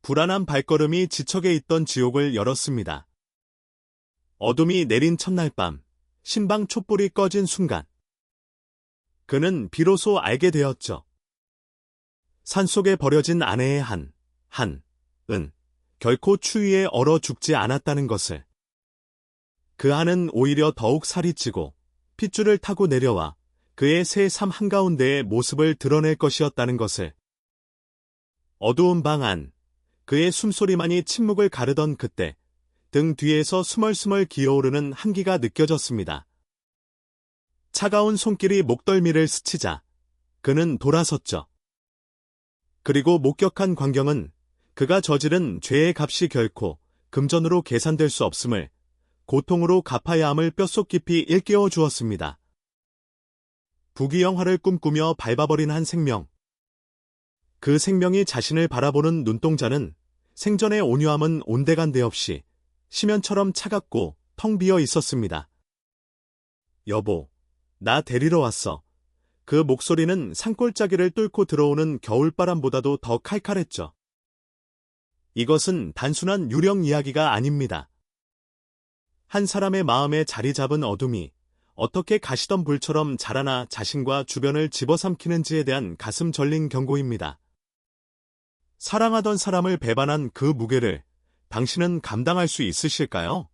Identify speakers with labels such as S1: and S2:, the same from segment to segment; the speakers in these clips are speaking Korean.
S1: 불안한 발걸음이 지척에 있던 지옥을 열었습니다. 어둠이 내린 첫날 밤, 신방 촛불이 꺼진 순간, 그는 비로소 알게 되었죠. 산속에 버려진 아내의 은, 결코 추위에 얼어 죽지 않았다는 것을. 그 한은 오히려 더욱 살이 찌고 핏줄을 타고 내려와 그의 새 삶 한가운데의 모습을 드러낼 것이었다는 것을. 어두운 방 안, 그의 숨소리만이 침묵을 가르던 그때 등 뒤에서 스멀스멀 기어오르는 한기가 느껴졌습니다. 차가운 손길이 목덜미를 스치자 그는 돌아섰죠. 그리고 목격한 광경은 그가 저지른 죄의 값이 결코 금전으로 계산될 수 없음을, 고통으로 갚아야 함을 뼛속 깊이 일깨워 주었습니다. 부귀영화를 꿈꾸며 밟아버린 한 생명. 그 생명이 자신을 바라보는 눈동자는 생전의 온유함은 온데간데 없이 심연처럼 차갑고 텅 비어 있었습니다. 여보, 나 데리러 왔어. 그 목소리는 산골짜기를 뚫고 들어오는 겨울바람보다도 더 칼칼했죠. 이것은 단순한 유령 이야기가 아닙니다. 한 사람의 마음에 자리 잡은 어둠이 어떻게 가시던 불처럼 자라나 자신과 주변을 집어삼키는지에 대한 가슴 절린 경고입니다. 사랑하던 사람을 배반한 그 무게를 당신은 감당할 수 있으실까요?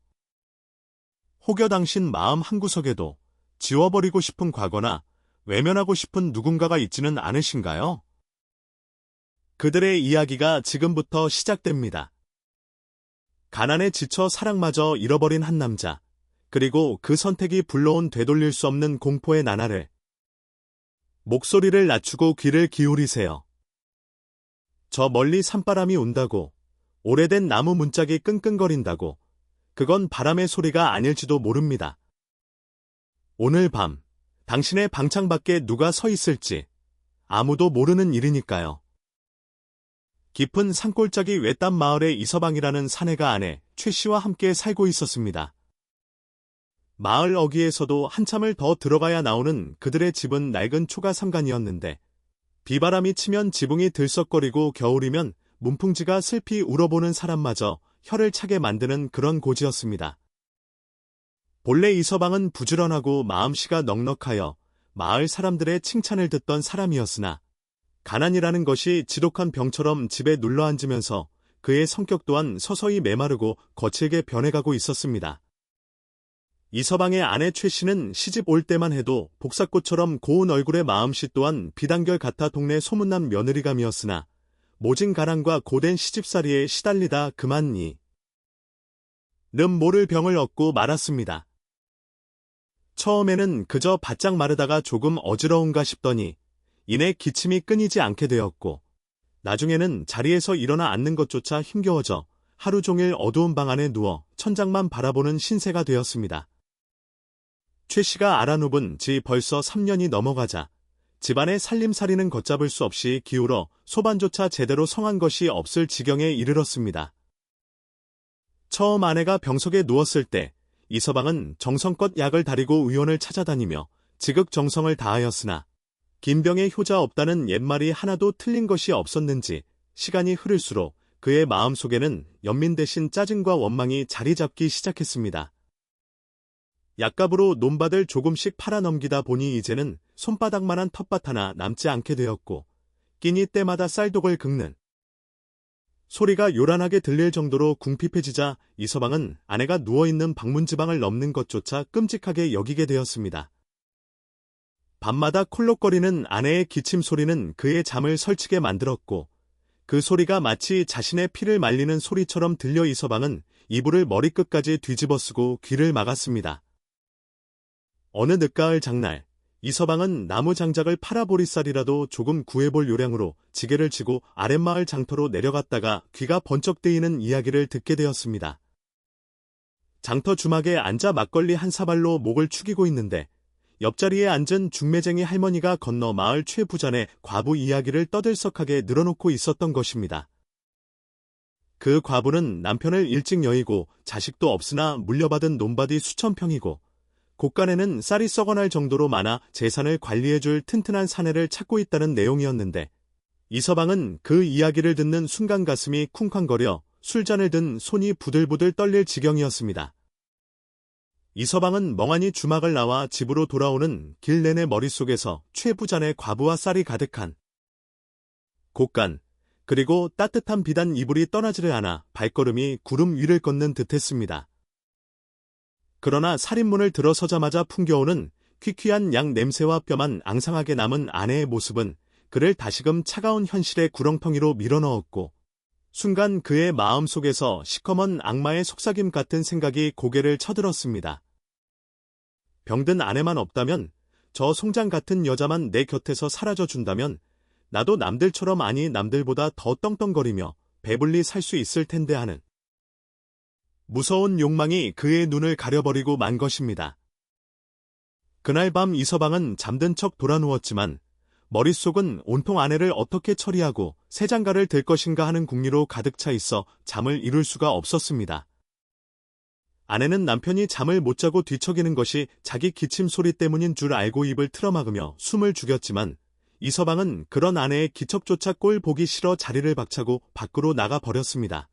S1: 혹여 당신 마음 한구석에도 지워버리고 싶은 과거나 외면하고 싶은 누군가가 있지는 않으신가요? 그들의 이야기가 지금부터 시작됩니다. 가난에 지쳐 사랑마저 잃어버린 한 남자, 그리고 그 선택이 불러온 되돌릴 수 없는 공포의 나날을. 목소리를 낮추고 귀를 기울이세요. 저 멀리 산바람이 온다고, 오래된 나무 문짝이 끙끙거린다고, 그건 바람의 소리가 아닐지도 모릅니다. 오늘 밤, 당신의 방창 밖에 누가 서 있을지 아무도 모르는 일이니까요. 깊은 산골짜기 외딴 마을의 이서방이라는 사내가 아내 최 씨와 함께 살고 있었습니다. 마을 어귀에서도 한참을 더 들어가야 나오는 그들의 집은 낡은 초가삼간이었는데, 비바람이 치면 지붕이 들썩거리고 겨울이면 문풍지가 슬피 울어보는 사람마저 혀를 차게 만드는 그런 고지였습니다. 본래 이서방은 부지런하고 마음씨가 넉넉하여 마을 사람들의 칭찬을 듣던 사람이었으나, 가난이라는 것이 지독한 병처럼 집에 눌러앉으면서 그의 성격 또한 서서히 메마르고 거칠게 변해가고 있었습니다. 이서방의 아내 최 씨는 시집 올 때만 해도 복사꽃처럼 고운 얼굴의 마음씨 또한 비단결 같아 동네 소문난 며느리감이었으나, 모진 가난과 고된 시집살이에 시달리다 그만 는 모를 병을 얻고 말았습니다. 처음에는 그저 바짝 마르다가 조금 어지러운가 싶더니 이내 기침이 끊이지 않게 되었고, 나중에는 자리에서 일어나 앉는 것조차 힘겨워져 하루 종일 어두운 방 안에 누워 천장만 바라보는 신세가 되었습니다. 최 씨가 알아눕은 지 벌써 3년이 넘어가자 집안의 살림살이는 걷잡을 수 없이 기울어 소반조차 제대로 성한 것이 없을 지경에 이르렀습니다. 처음 아내가 병석에 누웠을 때 이서방은 정성껏 약을 다리고 의원을 찾아다니며 지극정성을 다하였으나, 김병에 효자 없다는 옛말이 하나도 틀린 것이 없었는지 시간이 흐를수록 그의 마음속에는 연민 대신 짜증과 원망이 자리 잡기 시작했습니다. 약값으로 논밭을 조금씩 팔아넘기다 보니 이제는 손바닥만한 텃밭 하나 남지 않게 되었고, 끼니 때마다 쌀독을 긁는 소리가 요란하게 들릴 정도로 궁핍해지자 이서방은 아내가 누워있는 방문지방을 넘는 것조차 끔찍하게 여기게 되었습니다. 밤마다 콜록거리는 아내의 기침 소리는 그의 잠을 설치게 만들었고, 그 소리가 마치 자신의 피를 말리는 소리처럼 들려 이서방은 이불을 머리끝까지 뒤집어 쓰고 귀를 막았습니다. 어느 늦가을 장날, 이서방은 나무 장작을 팔아보리쌀이라도 조금 구해볼 요량으로 지게를 지고 아랫마을 장터로 내려갔다가 귀가 번쩍 뜨이는 이야기를 듣게 되었습니다. 장터 주막에 앉아 막걸리 한 사발로 목을 축이고 있는데, 옆자리에 앉은 중매쟁이 할머니가 건너 마을 최부잔의 과부 이야기를 떠들썩하게 늘어놓고 있었던 것입니다. 그 과부는 남편을 일찍 여의고 자식도 없으나 물려받은 논밭이 수천 평이고, 곳간에는 쌀이 썩어날 정도로 많아 재산을 관리해줄 튼튼한 사내를 찾고 있다는 내용이었는데, 이서방은 그 이야기를 듣는 순간 가슴이 쿵쾅거려 술잔을 든 손이 부들부들 떨릴 지경이었습니다. 이서방은 멍하니 주막을 나와 집으로 돌아오는 길 내내 머릿속에서 최부잔의 과부와 쌀이 가득한 곡간, 그리고 따뜻한 비단 이불이 떠나지를 않아 발걸음이 구름 위를 걷는 듯했습니다. 그러나 살인문을 들어서자마자 풍겨오는 퀴퀴한 양 냄새와 뼈만 앙상하게 남은 아내의 모습은 그를 다시금 차가운 현실의 구렁텅이로 밀어넣었고, 순간 그의 마음속에서 시커먼 악마의 속삭임 같은 생각이 고개를 쳐들었습니다. 병든 아내만 없다면, 저 송장 같은 여자만 내 곁에서 사라져준다면 나도 남들처럼, 아니 남들보다 더 떵떵거리며 배불리 살 수 있을 텐데 하는 무서운 욕망이 그의 눈을 가려버리고 만 것입니다. 그날 밤 이서방은 잠든 척 돌아누웠지만 머릿속은 온통 아내를 어떻게 처리하고 새 장가를 들 것인가 하는 궁리로 가득 차 있어 잠을 이룰 수가 없었습니다. 아내는 남편이 잠을 못 자고 뒤척이는 것이 자기 기침 소리 때문인 줄 알고 입을 틀어막으며 숨을 죽였지만, 이서방은 그런 아내의 기척조차 꼴 보기 싫어 자리를 박차고 밖으로 나가 버렸습니다.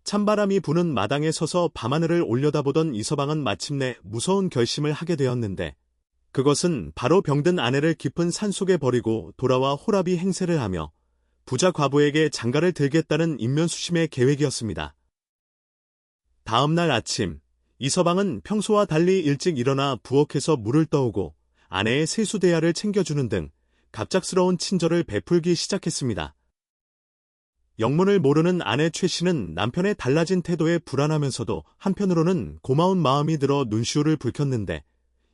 S1: 찬바람이 부는 마당에 서서 밤하늘을 올려다보던 이서방은 마침내 무서운 결심을 하게 되었는데, 그것은 바로 병든 아내를 깊은 산속에 버리고 돌아와 호라비 행세를 하며 부자 과부에게 장가를 들겠다는 인면수심의 계획이었습니다. 다음 날 아침, 이서방은 평소와 달리 일찍 일어나 부엌에서 물을 떠오고 아내의 세수대야를 챙겨주는 등 갑작스러운 친절을 베풀기 시작했습니다. 영문을 모르는 아내 최 씨는 남편의 달라진 태도에 불안하면서도 한편으로는 고마운 마음이 들어 눈시울을 붉혔는데,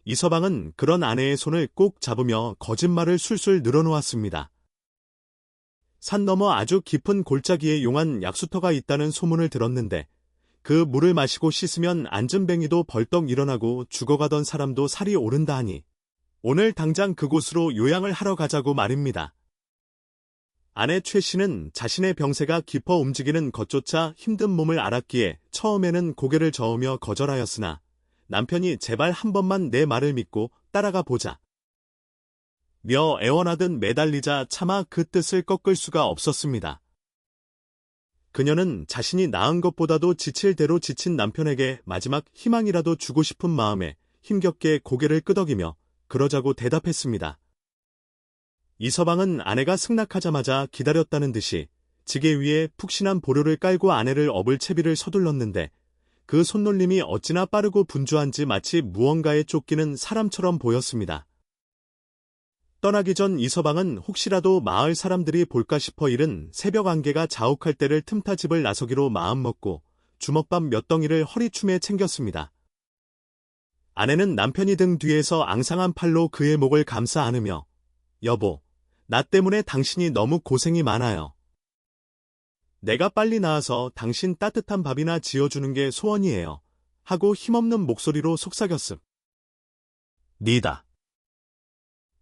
S1: 이서방은 그런 아내의 손을 꼭 잡으며 거짓말을 술술 늘어놓았습니다. 산 너머 아주 깊은 골짜기에 용한 약수터가 있다는 소문을 들었는데, 그 물을 마시고 씻으면 안전뱅이도 벌떡 일어나고 죽어가던 사람도 살이 오른다 하니 오늘 당장 그곳으로 요양을 하러 가자고 말입니다. 아내 최 씨는 자신의 병세가 깊어 움직이는 것조차 힘든 몸을 알았기에 처음에는 고개를 저으며 거절하였으나, 남편이 제발 한 번만 내 말을 믿고 따라가 보자 며 애원하듯 매달리자 차마 그 뜻을 꺾을 수가 없었습니다. 그녀는 자신이 낳은 것보다도 지칠 대로 지친 남편에게 마지막 희망이라도 주고 싶은 마음에 힘겹게 고개를 끄덕이며 그러자고 대답했습니다. 이서방은 아내가 승낙하자마자 기다렸다는 듯이 지게 위에 푹신한 보료를 깔고 아내를 업을 채비를 서둘렀는데, 그 손놀림이 어찌나 빠르고 분주한지 마치 무언가에 쫓기는 사람처럼 보였습니다. 떠나기 전 이서방은 혹시라도 마을 사람들이 볼까 싶어 이른 새벽 안개가 자욱할 때를 틈타 집을 나서기로 마음먹고 주먹밥 몇 덩이를 허리춤에 챙겼습니다. 아내는 남편이 등 뒤에서 앙상한 팔로 그의 목을 감싸 안으며 여보, 나 때문에 당신이 너무 고생이 많아요. 내가 빨리 나와서 당신 따뜻한 밥이나 지어주는 게 소원이에요. 하고 힘없는 목소리로 속삭였음. 니다.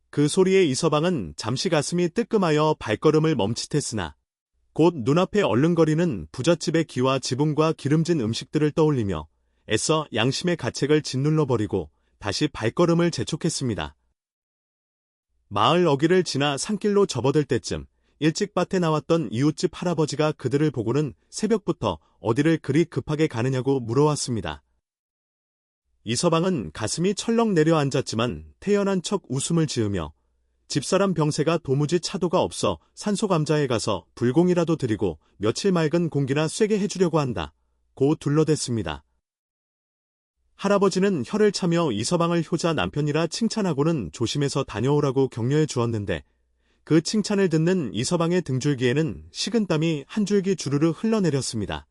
S1: 그 소리에 이서방은 잠시 가슴이 뜨끔하여 발걸음을 멈칫했으나 곧 눈앞에 얼른거리는 부잣집의 기와 지붕과 기름진 음식들을 떠올리며 애써 양심의 가책을 짓눌러버리고 다시 발걸음을 재촉했습니다. 마을 어귀를 지나 산길로 접어들 때쯤 일찍 밭에 나왔던 이웃집 할아버지가 그들을 보고는 새벽부터 어디를 그리 급하게 가느냐고 물어왔습니다. 이서방은 가슴이 철렁 내려앉았지만 태연한 척 웃음을 지으며 집사람 병세가 도무지 차도가 없어 산소감자에 가서 불공이라도 드리고 며칠 맑은 공기나 쐬게 해주려고 한다. 고 둘러댔습니다. 할아버지는 혀를 차며 이서방을 효자 남편이라 칭찬하고는 조심해서 다녀오라고 격려해 주었는데, 그 칭찬을 듣는 이서방의 등줄기에는 식은땀이 한 줄기 주르르 흘러내렸습니다.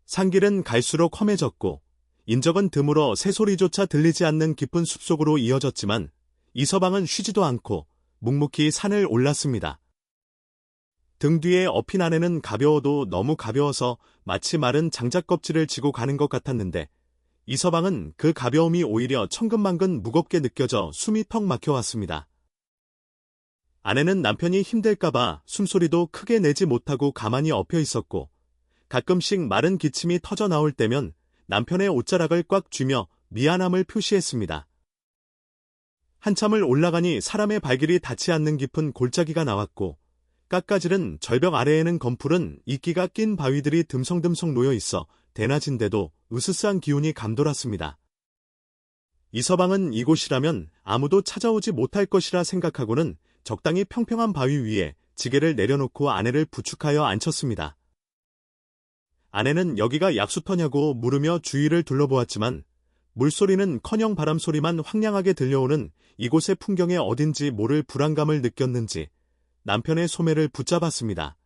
S1: 산길은 갈수록 험해졌고 인적은 드물어 새소리조차 들리지 않는 깊은 숲속으로 이어졌지만 이서방은 쉬지도 않고 묵묵히 산을 올랐습니다. 등 뒤에 업힌 아내는 가벼워도 너무 가벼워서 마치 마른 장작 껍질을 지고 가는 것 같았는데, 이서방은 그 가벼움이 오히려 천근만근 무겁게 느껴져 숨이 턱 막혀왔습니다. 아내는 남편이 힘들까봐 숨소리도 크게 내지 못하고 가만히 엎여 있었고, 가끔씩 마른 기침이 터져 나올 때면 남편의 옷자락을 꽉 쥐며 미안함을 표시했습니다. 한참을 올라가니 사람의 발길이 닿지 않는 깊은 골짜기가 나왔고 깎아지른 절벽 아래에는 검푸른 이끼가 낀 바위들이 듬성듬성 놓여 있어 대낮인데도 으스스한 기운이 감돌았습니다. 이서방은 이곳이라면 아무도 찾아오지 못할 것이라 생각하고는 적당히 평평한 바위 위에 지게를 내려놓고 아내를 부축하여 앉혔습니다. 아내는 여기가 약수터냐고 물으며 주위를 둘러보았지만 물소리는커녕 바람소리만 황량하게 들려오는 이곳의 풍경에 어딘지 모를 불안감을 느꼈는지 남편의 소매를 붙잡았습니다.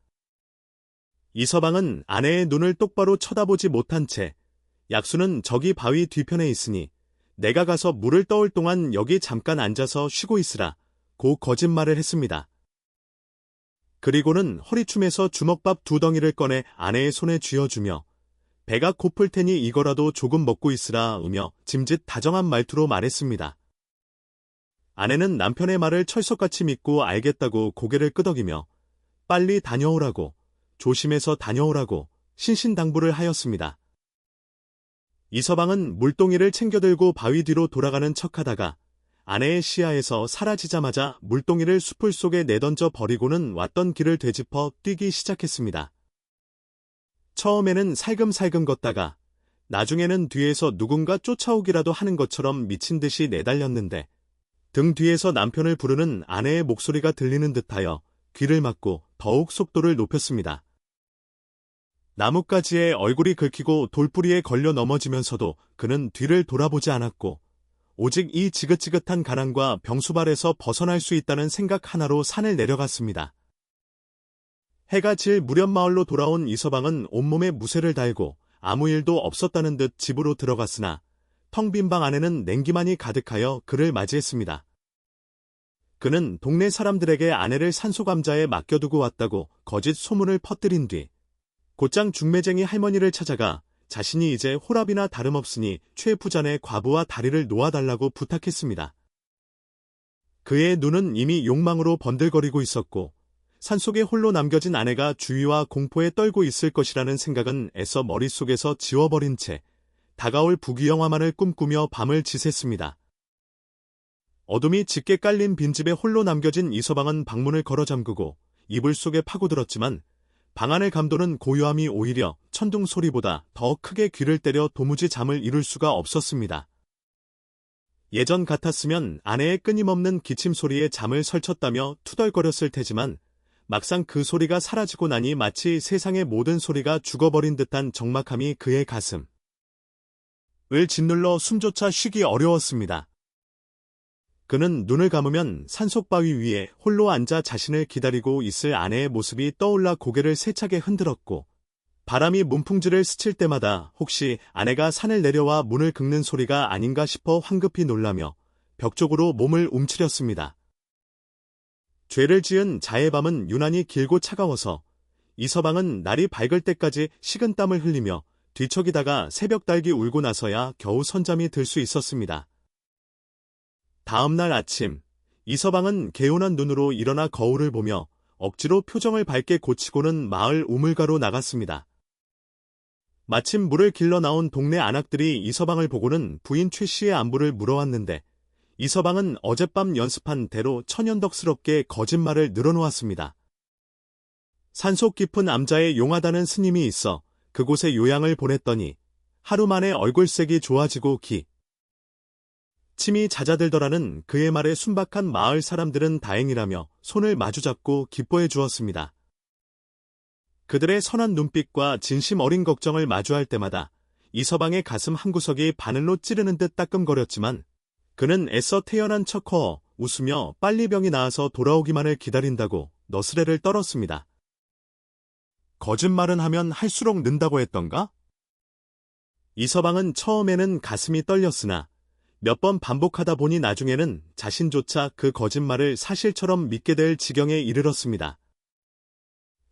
S1: 이서방은 아내의 눈을 똑바로 쳐다보지 못한 채 약수는 저기 바위 뒤편에 있으니 내가 가서 물을 떠올 동안 여기 잠깐 앉아서 쉬고 있으라 고 거짓말을 했습니다. 그리고는 허리춤에서 주먹밥 2덩이를 꺼내 아내의 손에 쥐어주며 배가 고플 테니 이거라도 조금 먹고 있으라 으며 짐짓 다정한 말투로 말했습니다. 아내는 남편의 말을 철석같이 믿고 알겠다고 고개를 끄덕이며 빨리 다녀오라고, 조심해서 다녀오라고 신신당부를 하였습니다. 이서방은 물동이를 챙겨들고 바위 뒤로 돌아가는 척하다가 아내의 시야에서 사라지자마자 물동이를 수풀 속에 내던져 버리고는 왔던 길을 되짚어 뛰기 시작했습니다. 처음에는 살금살금 걷다가 나중에는 뒤에서 누군가 쫓아오기라도 하는 것처럼 미친 듯이 내달렸는데 등 뒤에서 남편을 부르는 아내의 목소리가 들리는 듯하여 귀를 막고 더욱 속도를 높였습니다. 나뭇가지에 얼굴이 긁히고 돌뿌리에 걸려 넘어지면서도 그는 뒤를 돌아보지 않았고 오직 이 지긋지긋한 가난과 병수발에서 벗어날 수 있다는 생각 하나로 산을 내려갔습니다. 해가 질 무렵 마을로 돌아온 이서방은 온몸에 무쇠를 달고 아무 일도 없었다는 듯 집으로 들어갔으나 텅 빈 방 안에는 냉기만이 가득하여 그를 맞이했습니다. 그는 동네 사람들에게 아내를 산소감자에 맡겨두고 왔다고 거짓 소문을 퍼뜨린 뒤 곧장 중매쟁이 할머니를 찾아가 자신이 이제 호랍이나 다름없으니 최부잔의 과부와 다리를 놓아달라고 부탁했습니다. 그의 눈은 이미 욕망으로 번들거리고 있었고 산속에 홀로 남겨진 아내가 주위와 공포에 떨고 있을 것이라는 생각은 애써 머릿속에서 지워버린 채 다가올 부귀영화만을 꿈꾸며 밤을 지샜습니다. 어둠이 짙게 깔린 빈집에 홀로 남겨진 이서방은 방문을 걸어 잠그고 이불 속에 파고들었지만 방 안을 감도는 고요함이 오히려 천둥 소리보다 더 크게 귀를 때려 도무지 잠을 이룰 수가 없었습니다. 예전 같았으면 아내의 끊임없는 기침 소리에 잠을 설쳤다며 투덜거렸을 테지만 막상 그 소리가 사라지고 나니 마치 세상의 모든 소리가 죽어버린 듯한 적막함이 그의 가슴을 짓눌러 숨조차 쉬기 어려웠습니다. 그는 눈을 감으면 산속바위 위에 홀로 앉아 자신을 기다리고 있을 아내의 모습이 떠올라 고개를 세차게 흔들었고 바람이 문풍지를 스칠 때마다 혹시 아내가 산을 내려와 문을 긁는 소리가 아닌가 싶어 황급히 놀라며 벽 쪽으로 몸을 움츠렸습니다. 죄를 지은 자의 밤은 유난히 길고 차가워서 이서방은 날이 밝을 때까지 식은땀을 흘리며 뒤척이다가 새벽 달기 울고 나서야 겨우 선잠이 들 수 있었습니다. 다음 날 아침, 이서방은 개운한 눈으로 일어나 거울을 보며 억지로 표정을 밝게 고치고는 마을 우물가로 나갔습니다. 마침 물을 길러 나온 동네 안악들이 이서방을 보고는 부인 최 씨의 안부를 물어왔는데 이서방은 어젯밤 연습한 대로 천연덕스럽게 거짓말을 늘어놓았습니다. 산속 깊은 암자에 용하다는 스님이 있어 그곳에 요양을 보냈더니 하루 만에 얼굴색이 좋아지고 침이 잦아들더라는 그의 말에 순박한 마을 사람들은 다행이라며 손을 마주잡고 기뻐해 주었습니다. 그들의 선한 눈빛과 진심 어린 걱정을 마주할 때마다 이서방의 가슴 한구석이 바늘로 찌르는 듯 따끔거렸지만 그는 애써 태연한 척허 웃으며 빨리 병이 나아서 돌아오기만을 기다린다고 너스레를 떨었습니다. 거짓말은 하면 할수록 는다고 했던가? 이서방은 처음에는 가슴이 떨렸으나 몇 번 반복하다 보니 나중에는 자신조차 그 거짓말을 사실처럼 믿게 될 지경에 이르렀습니다.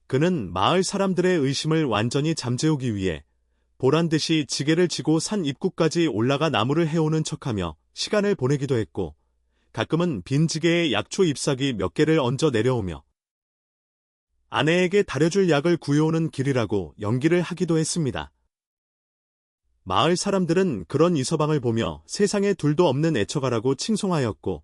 S1: 그는 마을 사람들의 의심을 완전히 잠재우기 위해 보란듯이 지게를 지고 산 입구까지 올라가 나무를 해오는 척하며 시간을 보내기도 했고 가끔은 빈 지게에 약초 잎사귀 몇 개를 얹어 내려오며 아내에게 다려줄 약을 구해오는 길이라고 연기를 하기도 했습니다. 마을 사람들은 그런 이서방을 보며 세상에 둘도 없는 애처가라고 칭송하였고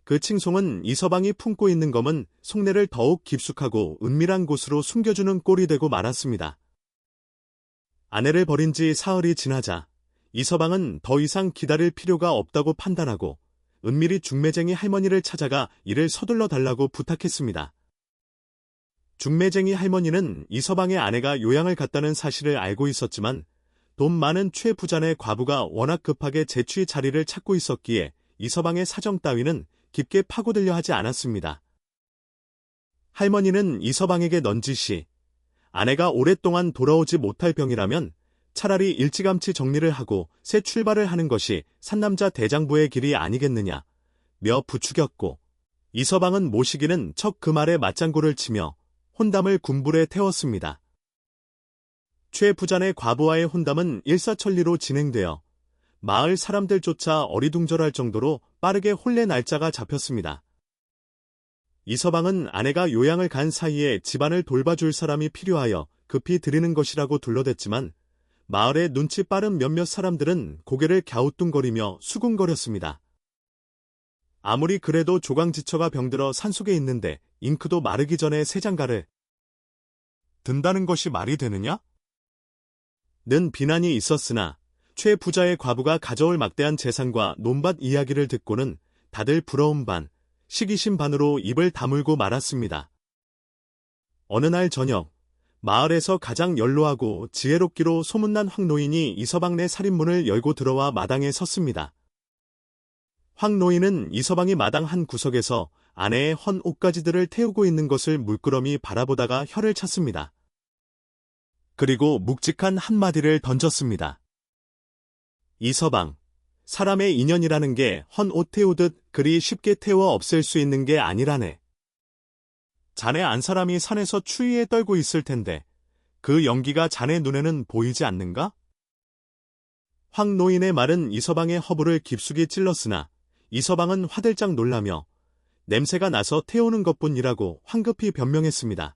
S1: 그 칭송은 이서방이 품고 있는 검은 속내를 더욱 깊숙하고 은밀한 곳으로 숨겨주는 꼴이 되고 말았습니다. 아내를 버린 지 사흘이 지나자 이서방은 더 이상 기다릴 필요가 없다고 판단하고 은밀히 중매쟁이 할머니를 찾아가 이를 서둘러 달라고 부탁했습니다. 중매쟁이 할머니는 이서방의 아내가 요양을 갔다는 사실을 알고 있었지만 돈 많은 최부자네 과부가 워낙 급하게 재취 자리를 찾고 있었기에 이서방의 사정 따위는 깊게 파고들려 하지 않았습니다. 할머니는 이서방에게 넌지시 아내가 오랫동안 돌아오지 못할 병이라면 차라리 일찌감치 정리를 하고 새 출발을 하는 것이 산남자 대장부의 길이 아니겠느냐 며 부추겼고 이서방은 모시기는 척 그 말에 맞장구를 치며 혼담을 군불에 태웠습니다. 최 부자네 과부와의 혼담은 일사천리로 진행되어 마을 사람들조차 어리둥절할 정도로 빠르게 혼례 날짜가 잡혔습니다. 이서방은 아내가 요양을 간 사이에 집안을 돌봐줄 사람이 필요하여 급히 드리는 것이라고 둘러댔지만 마을의 눈치 빠른 몇몇 사람들은 고개를 갸우뚱거리며 수군거렸습니다. 아무리 그래도 조강지처가 병들어 산속에 있는데 잉크도 마르기 전에 새 장가를 든다는 것이 말이 되느냐? 는 비난이 있었으나 최 부자의 과부가 가져올 막대한 재산과 논밭 이야기를 듣고는 다들 부러움 반, 시기심 반으로 입을 다물고 말았습니다. 어느 날 저녁, 마을에서 가장 연로하고 지혜롭기로 소문난 황노인이 이서방네 살인문을 열고 들어와 마당에 섰습니다. 황노인은 이서방이 마당 한 구석에서 아내의 헌 옷가지들을 태우고 있는 것을 물끄러미 바라보다가 혀를 찼습니다. 그리고 묵직한 한마디를 던졌습니다. 이서방, 사람의 인연이라는 게 헌 옷 태우듯 그리 쉽게 태워 없앨 수 있는 게 아니라네. 자네 안 사람이 산에서 추위에 떨고 있을 텐데 그 연기가 자네 눈에는 보이지 않는가? 황노인의 말은 이서방의 허브를 깊숙이 찔렀으나 이서방은 화들짝 놀라며 냄새가 나서 태우는 것뿐이라고 황급히 변명했습니다.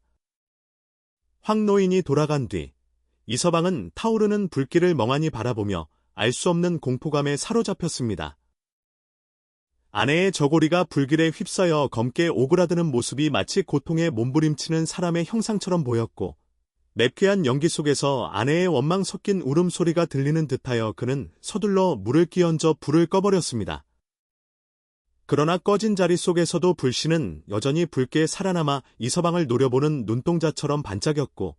S1: 황노인이 돌아간 뒤 이서방은 타오르는 불길을 멍하니 바라보며 알 수 없는 공포감에 사로잡혔습니다. 아내의 저고리가 불길에 휩싸여 검게 오그라드는 모습이 마치 고통에 몸부림치는 사람의 형상처럼 보였고 맵게한 연기 속에서 아내의 원망 섞인 울음소리가 들리는 듯하여 그는 서둘러 물을 끼얹어 불을 꺼버렸습니다. 그러나 꺼진 자리 속에서도 불씨는 여전히 붉게 살아남아 이서방을 노려보는 눈동자처럼 반짝였고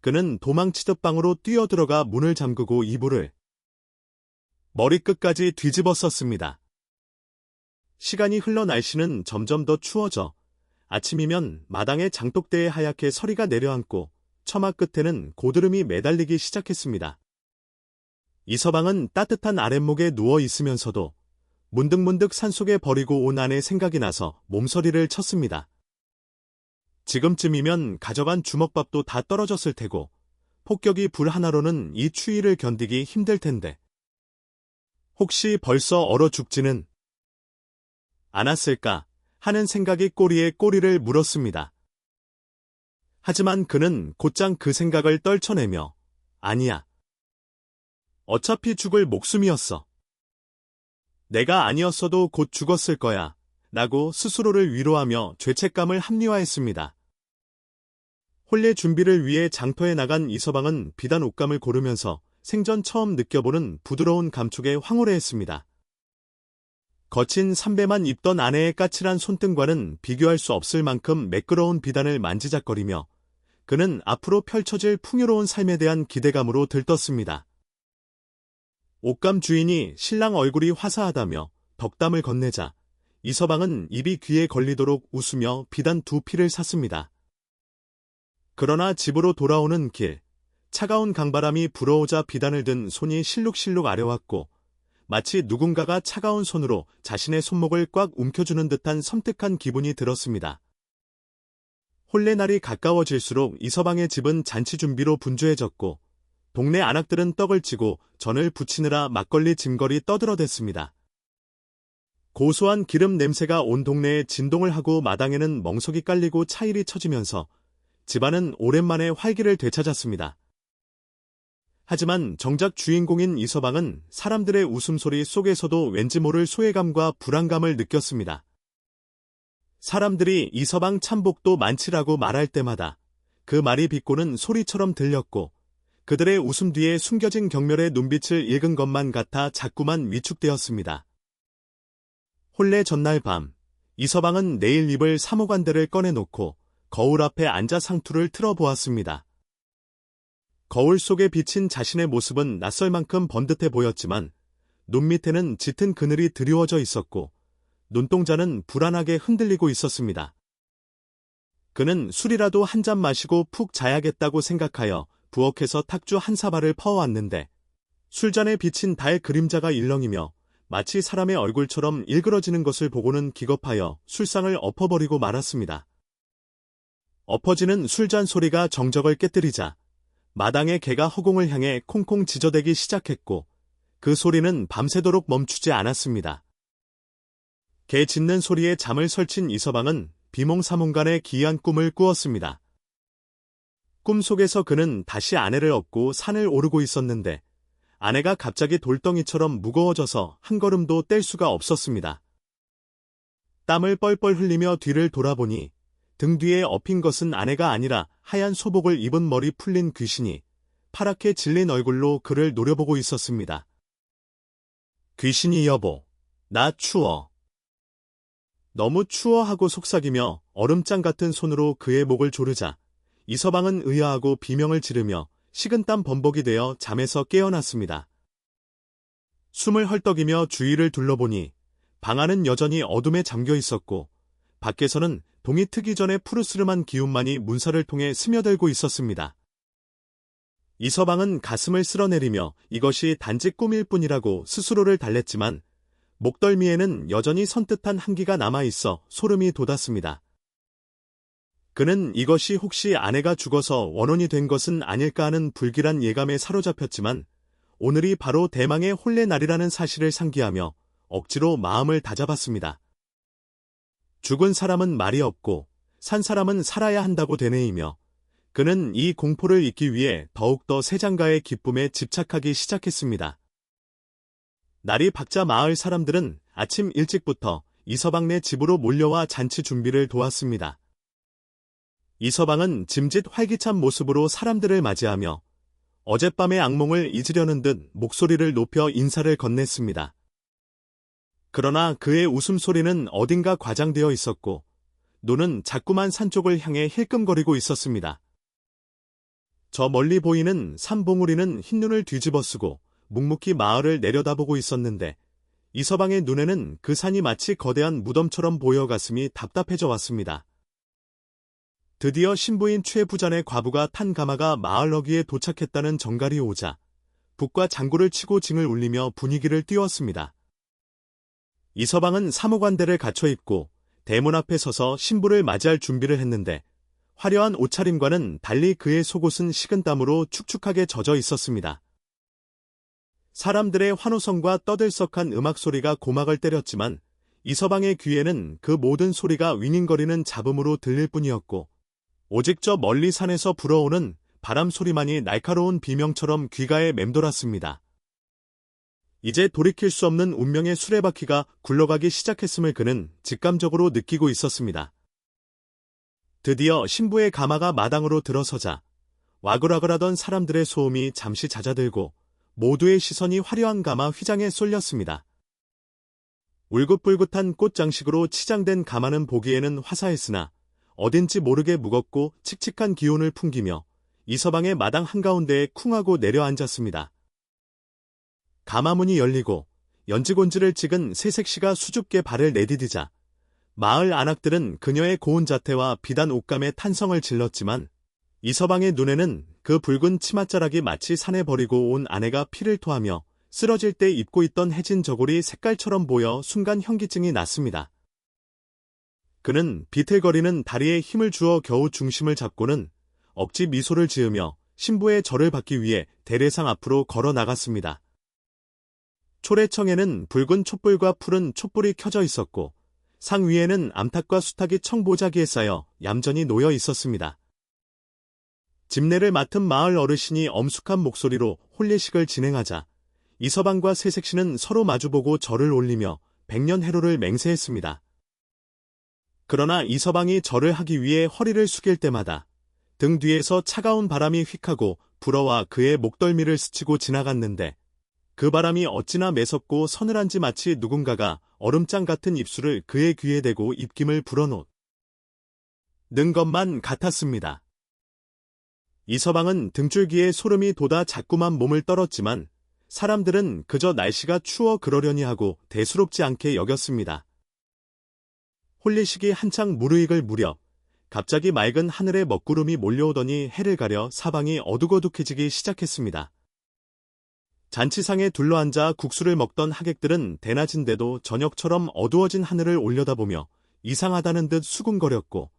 S1: 그는 도망치듯 방으로 뛰어들어가 문을 잠그고 이불을 머리끝까지 뒤집었었습니다. 시간이 흘러 날씨는 점점 더 추워져 아침이면 마당에 장독대에 하얗게 서리가 내려앉고 처마 끝에는 고드름이 매달리기 시작했습니다. 이서방은 따뜻한 아랫목에 누워 있으면서도 문득문득 산속에 버리고 온 아내 생각이 나서 몸서리를 쳤습니다. 지금쯤이면 가져간 주먹밥도 다 떨어졌을 테고 폭격이 불 하나로는 이 추위를 견디기 힘들 텐데 혹시 벌써 얼어 죽지는 않았을까 하는 생각이 꼬리에 꼬리를 물었습니다. 하지만 그는 곧장 그 생각을 떨쳐내며 아니야. 어차피 죽을 목숨이었어. 내가 아니었어도 곧 죽었을 거야 라고 스스로를 위로하며 죄책감을 합리화했습니다. 혼례 준비를 위해 장터에 나간 이서방은 비단 옷감을 고르면서 생전 처음 느껴보는 부드러운 감촉에 황홀해했습니다. 거친 삼배만 입던 아내의 까칠한 손등과는 비교할 수 없을 만큼 매끄러운 비단을 만지작거리며 그는 앞으로 펼쳐질 풍요로운 삶에 대한 기대감으로 들떴습니다. 옷감 주인이 신랑 얼굴이 화사하다며 덕담을 건네자 이서방은 입이 귀에 걸리도록 웃으며 비단 2필을 샀습니다. 그러나 집으로 돌아오는 길, 차가운 강바람이 불어오자 비단을 든 손이 실룩실룩 아려왔고 마치 누군가가 차가운 손으로 자신의 손목을 꽉 움켜주는 듯한 섬뜩한 기분이 들었습니다. 혼례날이 가까워질수록 이서방의 집은 잔치 준비로 분주해졌고 동네 안악들은 떡을 찌고 전을 부치느라 막걸리 짐걸이 떠들어댔습니다. 고소한 기름 냄새가 온 동네에 진동을 하고 마당에는 멍석이 깔리고 차일이 쳐지면서 집안은 오랜만에 활기를 되찾았습니다. 하지만 정작 주인공인 이서방은 사람들의 웃음소리 속에서도 왠지 모를 소외감과 불안감을 느꼈습니다. 사람들이 이서방 참복도 많지라고 말할 때마다 그 말이 비꼬는 소리처럼 들렸고 그들의 웃음 뒤에 숨겨진 경멸의 눈빛을 읽은 것만 같아 자꾸만 위축되었습니다. 혼례 전날 밤, 이서방은 내일 입을 사모관대를 꺼내놓고 거울 앞에 앉아 상투를 틀어보았습니다. 거울 속에 비친 자신의 모습은 낯설 만큼 번듯해 보였지만 눈 밑에는 짙은 그늘이 드리워져 있었고 눈동자는 불안하게 흔들리고 있었습니다. 그는 술이라도 한 잔 마시고 푹 자야겠다고 생각하여 부엌에서 탁주 한 사발을 퍼왔는데 술잔에 비친 달 그림자가 일렁이며 마치 사람의 얼굴처럼 일그러지는 것을 보고는 기겁하여 술상을 엎어버리고 말았습니다. 엎어지는 술잔 소리가 정적을 깨뜨리자 마당의 개가 허공을 향해 콩콩 짖어대기 시작했고 그 소리는 밤새도록 멈추지 않았습니다. 개 짖는 소리에 잠을 설친 이서방은 비몽사몽간의 기이한 꿈을 꾸었습니다. 꿈속에서 그는 다시 아내를 업고 산을 오르고 있었는데 아내가 갑자기 돌덩이처럼 무거워져서 한 걸음도 뗄 수가 없었습니다. 땀을 뻘뻘 흘리며 뒤를 돌아보니 등 뒤에 엎인 것은 아내가 아니라 하얀 소복을 입은 머리 풀린 귀신이 파랗게 질린 얼굴로 그를 노려보고 있었습니다. 귀신이 여보, 나 추워. 너무 추워 하고 속삭이며 얼음장 같은 손으로 그의 목을 조르자 이서방은 의아하고 비명을 지르며 식은땀 범벅이 되어 잠에서 깨어났습니다. 숨을 헐떡이며 주위를 둘러보니 방 안은 여전히 어둠에 잠겨 있었고 밖에서는 동이 트기 전에 푸르스름한 기운만이 문살을 통해 스며들고 있었습니다. 이서방은 가슴을 쓸어내리며 이것이 단지 꿈일 뿐이라고 스스로를 달랬지만 목덜미에는 여전히 선뜻한 한기가 남아있어 소름이 돋았습니다. 그는 이것이 혹시 아내가 죽어서 원혼이 된 것은 아닐까 하는 불길한 예감에 사로잡혔지만 오늘이 바로 대망의 혼례 날이라는 사실을 상기하며 억지로 마음을 다잡았습니다. 죽은 사람은 말이 없고 산 사람은 살아야 한다고 되뇌이며 그는 이 공포를 잊기 위해 더욱더 세장가의 기쁨에 집착하기 시작했습니다. 날이 밝자 마을 사람들은 아침 일찍부터 이서방네 집으로 몰려와 잔치 준비를 도왔습니다. 이서방은 짐짓 활기찬 모습으로 사람들을 맞이하며 어젯밤의 악몽을 잊으려는 듯 목소리를 높여 인사를 건넸습니다. 그러나 그의 웃음소리는 어딘가 과장되어 있었고 눈은 자꾸만 산 쪽을 향해 힐끔거리고 있었습니다. 저 멀리 보이는 산봉우리는 흰눈을 뒤집어쓰고 묵묵히 마을을 내려다보고 있었는데 이서방의 눈에는 그 산이 마치 거대한 무덤처럼 보여 가슴이 답답해져 왔습니다. 드디어 신부인 최부잔의 과부가 탄 가마가 마을 어귀에 도착했다는 정갈이 오자 북과 장구를 치고 징을 울리며 분위기를 띄웠습니다. 이서방은 사모관대를 갖춰 입고 대문 앞에 서서 신부를 맞이할 준비를 했는데 화려한 옷차림과는 달리 그의 속옷은 식은땀으로 축축하게 젖어 있었습니다. 사람들의 환호성과 떠들썩한 음악소리가 고막을 때렸지만 이서방의 귀에는 그 모든 소리가 윙윙거리는 잡음으로 들릴 뿐이었고 오직 저 멀리 산에서 불어오는 바람 소리만이 날카로운 비명처럼 귀가에 맴돌았습니다. 이제 돌이킬 수 없는 운명의 수레바퀴가 굴러가기 시작했음을 그는 직감적으로 느끼고 있었습니다. 드디어 신부의 가마가 마당으로 들어서자 와글와글하던 사람들의 소음이 잠시 잦아들고 모두의 시선이 화려한 가마 휘장에 쏠렸습니다. 울긋불긋한 꽃장식으로 치장된 가마는 보기에는 화사했으나 어딘지 모르게 무겁고 칙칙한 기운을 풍기며 이서방의 마당 한가운데에 쿵하고 내려앉았습니다. 가마문이 열리고 연지곤지를 찍은 새색시가 수줍게 발을 내디디자 마을 안악들은 그녀의 고운 자태와 비단 옷감에 탄성을 질렀지만 이서방의 눈에는 그 붉은 치맛자락이 마치 산에 버리고 온 아내가 피를 토하며 쓰러질 때 입고 있던 해진 저고리 색깔처럼 보여 순간 현기증이 났습니다. 그는 비틀거리는 다리에 힘을 주어 겨우 중심을 잡고는 억지 미소를 지으며 신부의 절을 받기 위해 대례상 앞으로 걸어 나갔습니다. 초래청에는 붉은 촛불과 푸른 촛불이 켜져 있었고 상 위에는 암탉과 수탉이 청보자기에 쌓여 얌전히 놓여 있었습니다. 집례를 맡은 마을 어르신이 엄숙한 목소리로 혼례식을 진행하자 이서방과 새색시는 서로 마주보고 절을 올리며 백년해로를 맹세했습니다. 그러나 이서방이 절을 하기 위해 허리를 숙일 때마다 등 뒤에서 차가운 바람이 휙하고 불어와 그의 목덜미를 스치고 지나갔는데 그 바람이 어찌나 매섭고 서늘한지 마치 누군가가 얼음장 같은 입술을 그의 귀에 대고 입김을 불어넣는 것만 같았습니다. 이서방은 등줄기에 소름이 돋아 자꾸만 몸을 떨었지만 사람들은 그저 날씨가 추워 그러려니 하고 대수롭지 않게 여겼습니다. 혼례식이 한창 무르익을 무렵 갑자기 맑은 하늘에 먹구름이 몰려오더니 해를 가려 사방이 어둑어둑해지기 시작했습니다. 잔치상에 둘러앉아 국수를 먹던 하객들은 대낮인데도 저녁처럼 어두워진 하늘을 올려다보며 이상하다는 듯 수군거렸고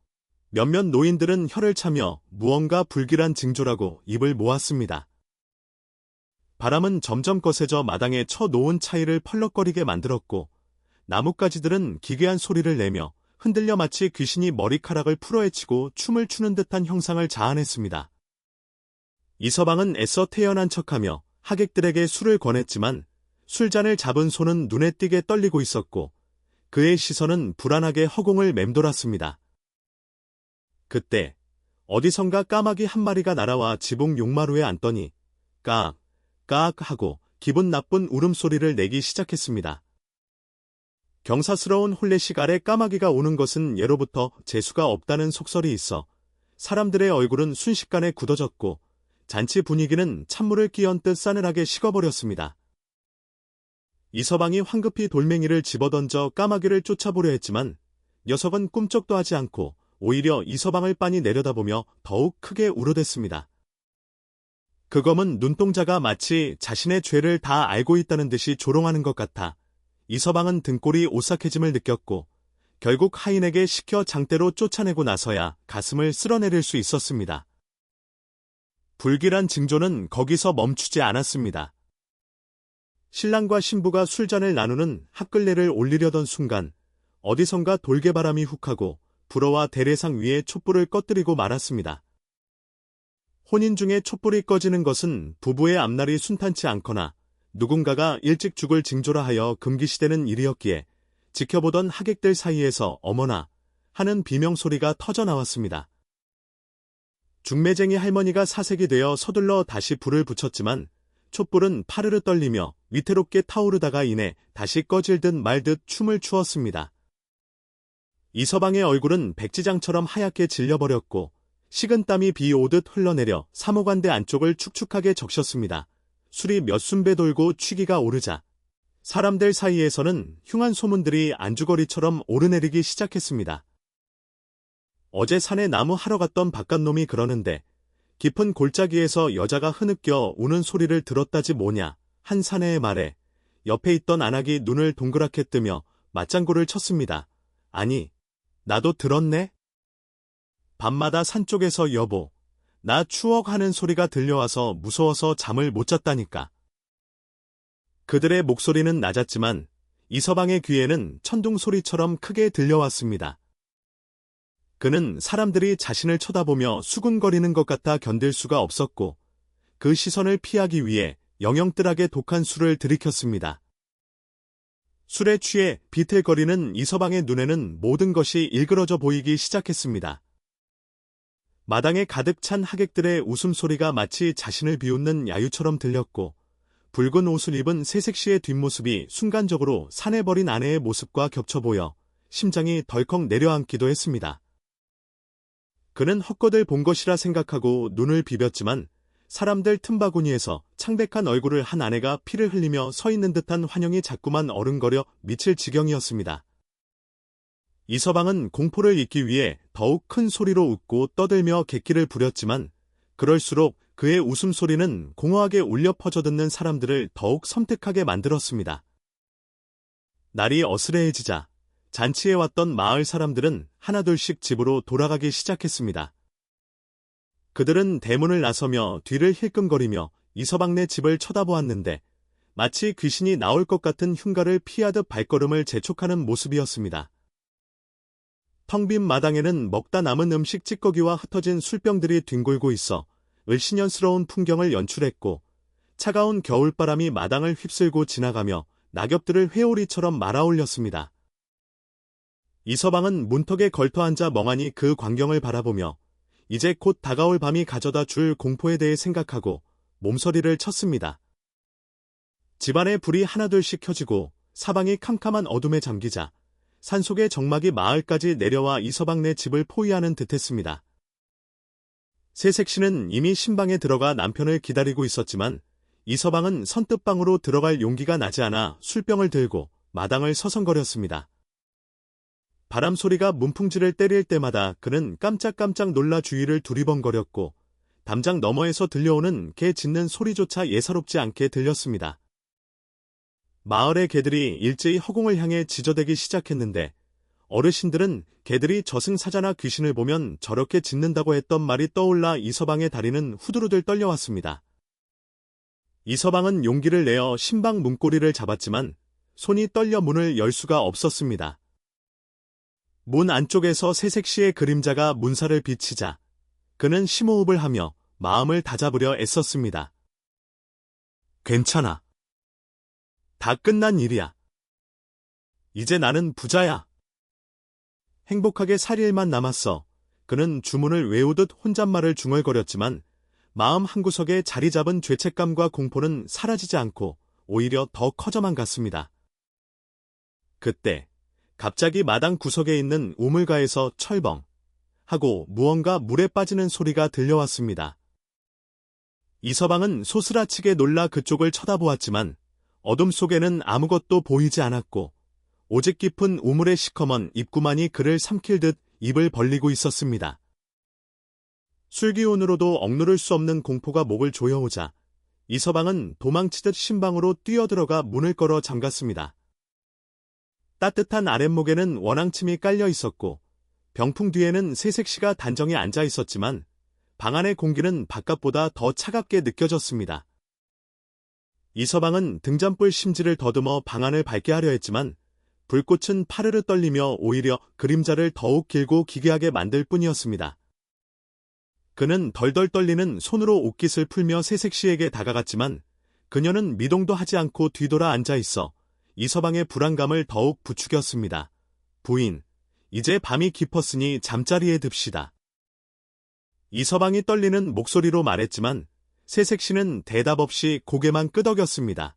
S1: 몇몇 노인들은 혀를 차며 무언가 불길한 징조라고 입을 모았습니다. 바람은 점점 거세져 마당에 쳐놓은 차이를 펄럭거리게 만들었고 나뭇가지들은 기괴한 소리를 내며 흔들려 마치 귀신이 머리카락을 풀어헤치고 춤을 추는 듯한 형상을 자아냈습니다. 이서방은 애써 태연한 척하며 하객들에게 술을 권했지만 술잔을 잡은 손은 눈에 띄게 떨리고 있었고 그의 시선은 불안하게 허공을 맴돌았습니다. 그때 어디선가 까마귀 한 마리가 날아와 지붕 용마루에 앉더니 까악, 까악 하고 기분 나쁜 울음소리를 내기 시작했습니다. 경사스러운 혼례식 아래 까마귀가 오는 것은 예로부터 재수가 없다는 속설이 있어 사람들의 얼굴은 순식간에 굳어졌고 잔치 분위기는 찬물을 끼얹듯 싸늘하게 식어버렸습니다. 이서방이 황급히 돌멩이를 집어던져 까마귀를 쫓아보려 했지만 녀석은 꿈쩍도 하지 않고 오히려 이서방을 빤히 내려다보며 더욱 크게 울어댔습니다. 그 검은 눈동자가 마치 자신의 죄를 다 알고 있다는 듯이 조롱하는 것 같아 이서방은 등골이 오싹해짐을 느꼈고 결국 하인에게 시켜 장대로 쫓아내고 나서야 가슴을 쓸어내릴 수 있었습니다. 불길한 징조는 거기서 멈추지 않았습니다. 신랑과 신부가 술잔을 나누는 합글레를 올리려던 순간 어디선가 돌개바람이 훅하고 불어와 대례상 위에 촛불을 꺼뜨리고 말았습니다. 혼인 중에 촛불이 꺼지는 것은 부부의 앞날이 순탄치 않거나 누군가가 일찍 죽을 징조라 하여 금기시되는 일이었기에 지켜보던 하객들 사이에서 어머나 하는 비명소리가 터져나왔습니다. 중매쟁이 할머니가 사색이 되어 서둘러 다시 불을 붙였지만 촛불은 파르르 떨리며 위태롭게 타오르다가 이내 다시 꺼질 듯 말 듯 춤을 추었습니다. 이서방의 얼굴은 백지장처럼 하얗게 질려버렸고 식은땀이 비 오듯 흘러내려 사모관대 안쪽을 축축하게 적셨습니다. 술이 몇 순배 돌고 취기가 오르자 사람들 사이에서는 흉한 소문들이 안주거리처럼 오르내리기 시작했습니다. 어제 산에 나무 하러 갔던 바깥놈이 그러는데 깊은 골짜기에서 여자가 흐느껴 우는 소리를 들었다지 뭐냐 한 사내의 말에 옆에 있던 안악이 눈을 동그랗게 뜨며 맞장구를 쳤습니다. 아니, 나도 들었네? 밤마다 산 쪽에서 여보, 나 추억하는 소리가 들려와서 무서워서 잠을 못 잤다니까. 그들의 목소리는 낮았지만 이서방의 귀에는 천둥 소리처럼 크게 들려왔습니다. 그는 사람들이 자신을 쳐다보며 수군거리는 것 같아 견딜 수가 없었고 그 시선을 피하기 위해 영영뜰하게 독한 술을 들이켰습니다. 술에 취해 비틀거리는 이서방의 눈에는 모든 것이 일그러져 보이기 시작했습니다. 마당에 가득 찬 하객들의 웃음소리가 마치 자신을 비웃는 야유처럼 들렸고 붉은 옷을 입은 새색시의 뒷모습이 순간적으로 산해버린 아내의 모습과 겹쳐 보여 심장이 덜컥 내려앉기도 했습니다. 그는 헛것을 본 것이라 생각하고 눈을 비볐지만 사람들 틈바구니에서 창백한 얼굴을 한 아내가 피를 흘리며 서 있는 듯한 환영이 자꾸만 어른거려 미칠 지경이었습니다. 이서방은 공포를 잊기 위해 더욱 큰 소리로 웃고 떠들며 객기를 부렸지만 그럴수록 그의 웃음소리는 공허하게 울려 퍼져듣는 사람들을 더욱 섬뜩하게 만들었습니다. 날이 어스레해지자 잔치에 왔던 마을 사람들은 하나둘씩 집으로 돌아가기 시작했습니다. 그들은 대문을 나서며 뒤를 힐끔거리며 이서방네 집을 쳐다보았는데 마치 귀신이 나올 것 같은 흉가를 피하듯 발걸음을 재촉하는 모습이었습니다. 텅 빈 마당에는 먹다 남은 음식 찌꺼기와 흩어진 술병들이 뒹굴고 있어 을씨년스러운 풍경을 연출했고 차가운 겨울바람이 마당을 휩쓸고 지나가며 낙엽들을 회오리처럼 말아올렸습니다. 이서방은 문턱에 걸터앉아 멍하니 그 광경을 바라보며 이제 곧 다가올 밤이 가져다 줄 공포에 대해 생각하고 몸서리를 쳤습니다. 집안의 불이 하나둘씩 켜지고 사방이 캄캄한 어둠에 잠기자 산속의 정막이 마을까지 내려와 이서방네 집을 포위하는 듯했습니다. 새색시는 이미 신방에 들어가 남편을 기다리고 있었지만 이서방은 선뜻 방으로 들어갈 용기가 나지 않아 술병을 들고 마당을 서성거렸습니다. 바람소리가 문풍지를 때릴 때마다 그는 깜짝깜짝 놀라 주위를 두리번거렸고 담장 너머에서 들려오는 개 짖는 소리조차 예사롭지 않게 들렸습니다. 마을의 개들이 일제히 허공을 향해 지저대기 시작했는데 어르신들은 개들이 저승사자나 귀신을 보면 저렇게 짖는다고 했던 말이 떠올라 이서방의 다리는 후두루들 떨려왔습니다. 이서방은 용기를 내어 신방 문고리를 잡았지만 손이 떨려 문을 열 수가 없었습니다. 문 안쪽에서 새색시의 그림자가 문살을 비치자 그는 심호흡을 하며 마음을 다잡으려 애썼습니다. 괜찮아. 다 끝난 일이야. 이제 나는 부자야. 행복하게 살 일만 남았어. 그는 주문을 외우듯 혼잣말을 중얼거렸지만 마음 한구석에 자리 잡은 죄책감과 공포는 사라지지 않고 오히려 더 커져만 갔습니다. 그때 갑자기 마당 구석에 있는 우물가에서 철벙 하고 무언가 물에 빠지는 소리가 들려왔습니다. 이서방은 소스라치게 놀라 그쪽을 쳐다보았지만 어둠 속에는 아무것도 보이지 않았고 오직 깊은 우물의 시커먼 입구만이 그를 삼킬 듯 입을 벌리고 있었습니다. 술기운으로도 억누를 수 없는 공포가 목을 조여오자 이서방은 도망치듯 신방으로 뛰어들어가 문을 걸어 잠갔습니다. 따뜻한 아랫목에는 원앙침이 깔려 있었고 병풍 뒤에는 새색시가 단정히 앉아 있었지만 방 안의 공기는 바깥보다 더 차갑게 느껴졌습니다. 이서방은 등잔불 심지를 더듬어 방 안을 밝게 하려 했지만 불꽃은 파르르 떨리며 오히려 그림자를 더욱 길고 기괴하게 만들 뿐이었습니다. 그는 덜덜 떨리는 손으로 옷깃을 풀며 새색시에게 다가갔지만 그녀는 미동도 하지 않고 뒤돌아 앉아 있어 이서방의 불안감을 더욱 부추겼습니다. 부인, 이제 밤이 깊었으니 잠자리에 듭시다. 이서방이 떨리는 목소리로 말했지만 새색시는 대답 없이 고개만 끄덕였습니다.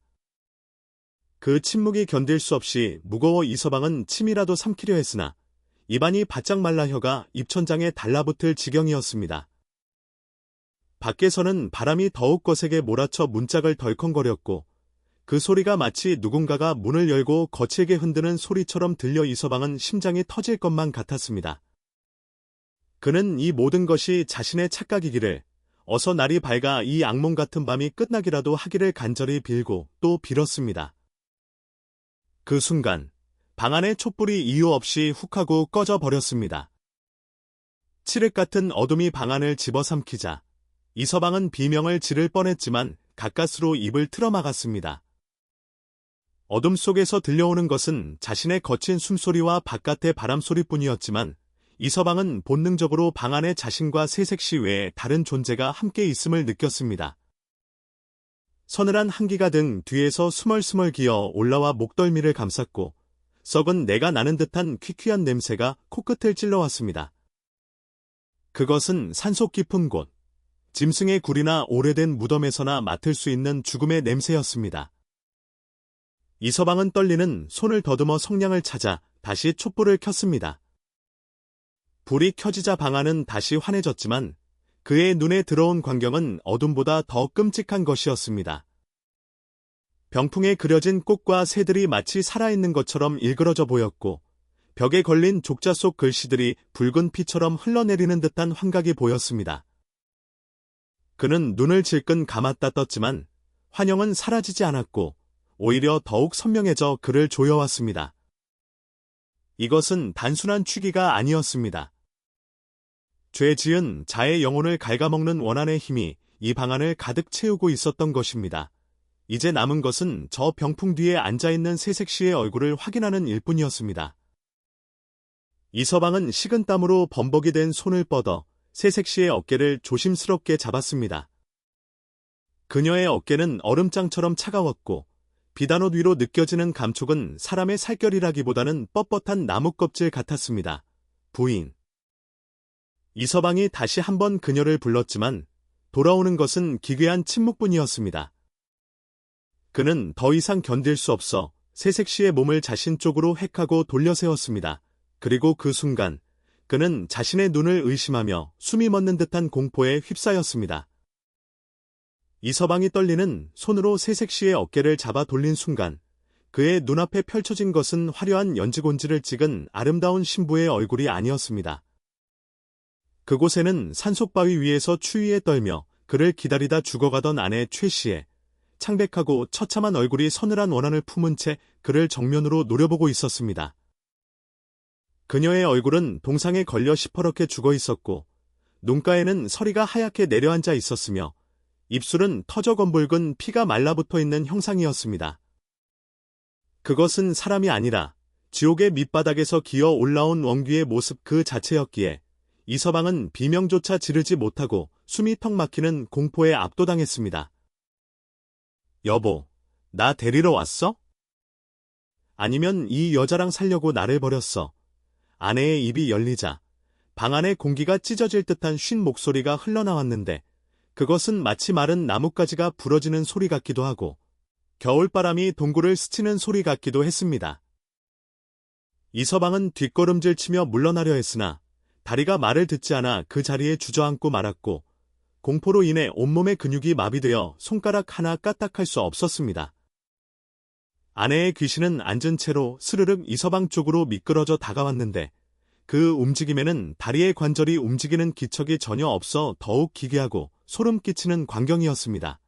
S1: 그 침묵이 견딜 수 없이 무거워 이서방은 침이라도 삼키려 했으나 입안이 바짝 말라 혀가 입천장에 달라붙을 지경이었습니다. 밖에서는 바람이 더욱 거세게 몰아쳐 문짝을 덜컹거렸고 그 소리가 마치 누군가가 문을 열고 거칠게 흔드는 소리처럼 들려 이서방은 심장이 터질 것만 같았습니다. 그는 이 모든 것이 자신의 착각이기를 어서 날이 밝아 이 악몽 같은 밤이 끝나기라도 하기를 간절히 빌고 또 빌었습니다. 그 순간 방 안의 촛불이 이유 없이 훅 하고 꺼져 버렸습니다. 칠흑 같은 어둠이 방 안을 집어삼키자 이서방은 비명을 지를 뻔했지만 가까스로 입을 틀어막았습니다. 어둠 속에서 들려오는 것은 자신의 거친 숨소리와 바깥의 바람소리뿐이었지만 이서방은 본능적으로 방 안에 자신과 새색시 외에 다른 존재가 함께 있음을 느꼈습니다. 서늘한 한기가 등 뒤에서 스멀스멀 기어 올라와 목덜미를 감쌌고 썩은 내가 나는 듯한 퀴퀴한 냄새가 코끝을 찔러왔습니다. 그것은 산속 깊은 곳, 짐승의 굴이나 오래된 무덤에서나 맡을 수 있는 죽음의 냄새였습니다. 이서방은 떨리는 손을 더듬어 성냥을 찾아 다시 촛불을 켰습니다. 불이 켜지자 방 안은 다시 환해졌지만 그의 눈에 들어온 광경은 어둠보다 더 끔찍한 것이었습니다. 병풍에 그려진 꽃과 새들이 마치 살아있는 것처럼 일그러져 보였고 벽에 걸린 족자 속 글씨들이 붉은 피처럼 흘러내리는 듯한 환각이 보였습니다. 그는 눈을 질끈 감았다 떴지만 환영은 사라지지 않았고 오히려 더욱 선명해져 그를 조여왔습니다. 이것은 단순한 취기가 아니었습니다. 죄 지은 자의 영혼을 갉아먹는 원한의 힘이 이 방 안을 가득 채우고 있었던 것입니다. 이제 남은 것은 저 병풍 뒤에 앉아있는 새색시의 얼굴을 확인하는 일뿐이었습니다. 이서방은 식은땀으로 범벅이 된 손을 뻗어 새색시의 어깨를 조심스럽게 잡았습니다. 그녀의 어깨는 얼음장처럼 차가웠고 비단옷 위로 느껴지는 감촉은 사람의 살결이라기보다는 뻣뻣한 나무 껍질 같았습니다. 부인. 이서방이 다시 한번 그녀를 불렀지만 돌아오는 것은 기괴한 침묵뿐이었습니다. 그는 더 이상 견딜 수 없어 새색시의 몸을 자신 쪽으로 헥하고 돌려 세웠습니다. 그리고 그 순간 그는 자신의 눈을 의심하며 숨이 멎는 듯한 공포에 휩싸였습니다. 이서방이 떨리는 손으로 새색시의 어깨를 잡아 돌린 순간 그의 눈앞에 펼쳐진 것은 화려한 연지곤지를 찍은 아름다운 신부의 얼굴이 아니었습니다. 그곳에는 산속바위 위에서 추위에 떨며 그를 기다리다 죽어가던 아내 최씨의 창백하고 처참한 얼굴이 서늘한 원한을 품은 채 그를 정면으로 노려보고 있었습니다. 그녀의 얼굴은 동상에 걸려 시퍼렇게 죽어 있었고 눈가에는 서리가 하얗게 내려앉아 있었으며 입술은 터져 검붉은 피가 말라붙어 있는 형상이었습니다. 그것은 사람이 아니라 지옥의 밑바닥에서 기어 올라온 원귀의 모습 그 자체였기에 이서방은 비명조차 지르지 못하고 숨이 턱 막히는 공포에 압도당했습니다. 여보, 나 데리러 왔어? 아니면 이 여자랑 살려고 나를 버렸어? 아내의 입이 열리자 방 안의 공기가 찢어질 듯한 쉰 목소리가 흘러나왔는데 그것은 마치 마른 나뭇가지가 부러지는 소리 같기도 하고 겨울바람이 동굴을 스치는 소리 같기도 했습니다. 이서방은 뒷걸음질 치며 물러나려 했으나 다리가 말을 듣지 않아 그 자리에 주저앉고 말았고 공포로 인해 온몸의 근육이 마비되어 손가락 하나 까딱할 수 없었습니다. 아내의 귀신은 앉은 채로 스르륵 이서방 쪽으로 미끄러져 다가왔는데 그 움직임에는 다리의 관절이 움직이는 기척이 전혀 없어 더욱 기괴하고 소름 끼치는 광경이었습니다.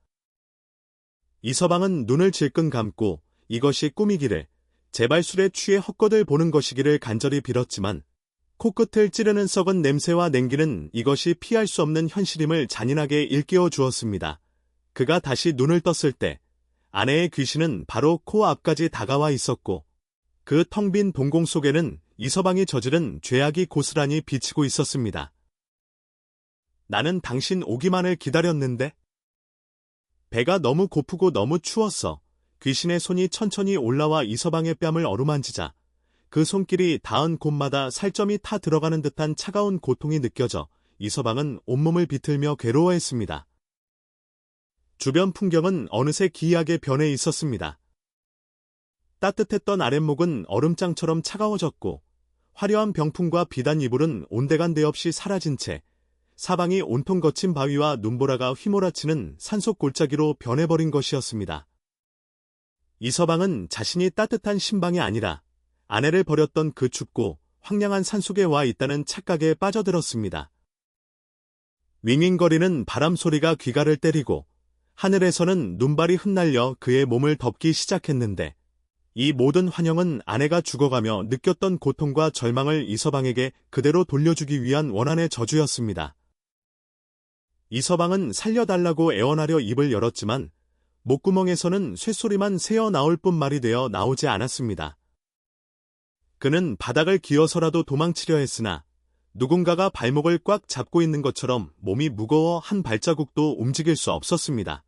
S1: 이서방은 눈을 질끈 감고 이것이 꿈이기를 제발 술에 취해 헛것을 보는 것이기를 간절히 빌었지만 코끝을 찌르는 썩은 냄새와 냉기는 이것이 피할 수 없는 현실임을 잔인하게 일깨워 주었습니다. 그가 다시 눈을 떴을 때 아내의 귀신은 바로 코 앞까지 다가와 있었고 그 텅 빈 동공 속에는 이서방이 저지른 죄악이 고스란히 비치고 있었습니다. 나는 당신 오기만을 기다렸는데 배가 너무 고프고 너무 추웠어. 귀신의 손이 천천히 올라와 이서방의 뺨을 어루만지자 그 손길이 닿은 곳마다 살점이 타 들어가는 듯한 차가운 고통이 느껴져 이서방은 온몸을 비틀며 괴로워했습니다. 주변 풍경은 어느새 기이하게 변해 있었습니다. 따뜻했던 아랫목은 얼음장처럼 차가워졌고 화려한 병풍과 비단 이불은 온데간데 없이 사라진 채 사방이 온통 거친 바위와 눈보라가 휘몰아치는 산속 골짜기로 변해버린 것이었습니다. 이서방은 자신이 따뜻한 신방이 아니라 아내를 버렸던 그 춥고 황량한 산속에 와 있다는 착각에 빠져들었습니다. 윙윙거리는 바람 소리가 귀가를 때리고 하늘에서는 눈발이 흩날려 그의 몸을 덮기 시작했는데 이 모든 환영은 아내가 죽어가며 느꼈던 고통과 절망을 이서방에게 그대로 돌려주기 위한 원한의 저주였습니다. 이서방은 살려달라고 애원하려 입을 열었지만 목구멍에서는 쇳소리만 새어 나올 뿐 말이 되어 나오지 않았습니다. 그는 바닥을 기어서라도 도망치려 했으나 누군가가 발목을 꽉 잡고 있는 것처럼 몸이 무거워 한 발자국도 움직일 수 없었습니다.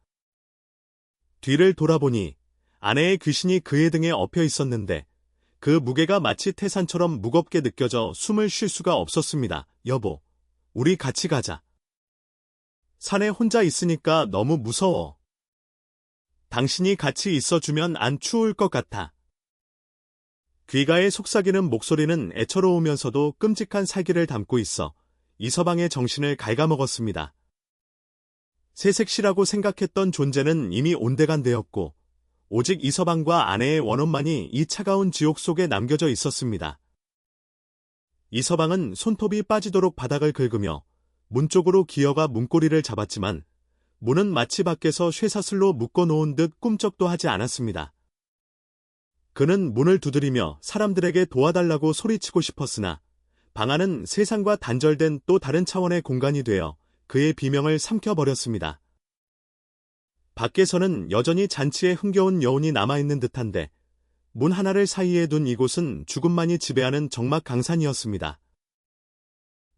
S1: 뒤를 돌아보니 아내의 귀신이 그의 등에 엎여 있었는데 그 무게가 마치 태산처럼 무겁게 느껴져 숨을 쉴 수가 없었습니다. 여보, 우리 같이 가자. 산에 혼자 있으니까 너무 무서워. 당신이 같이 있어주면 안 추울 것 같아. 귀가에 속삭이는 목소리는 애처로우면서도 끔찍한 살기를 담고 있어 이서방의 정신을 갉아먹었습니다. 새색시라고 생각했던 존재는 이미 온데간데였고 오직 이서방과 아내의 원혼만이 이 차가운 지옥 속에 남겨져 있었습니다. 이서방은 손톱이 빠지도록 바닥을 긁으며 문 쪽으로 기어가 문고리를 잡았지만 문은 마치 밖에서 쇠사슬로 묶어놓은 듯 꿈쩍도 하지 않았습니다. 그는 문을 두드리며 사람들에게 도와달라고 소리치고 싶었으나 방 안은 세상과 단절된 또 다른 차원의 공간이 되어 그의 비명을 삼켜버렸습니다. 밖에서는 여전히 잔치에 흥겨운 여운이 남아있는 듯한데 문 하나를 사이에 둔 이곳은 죽음만이 지배하는 적막 강산이었습니다.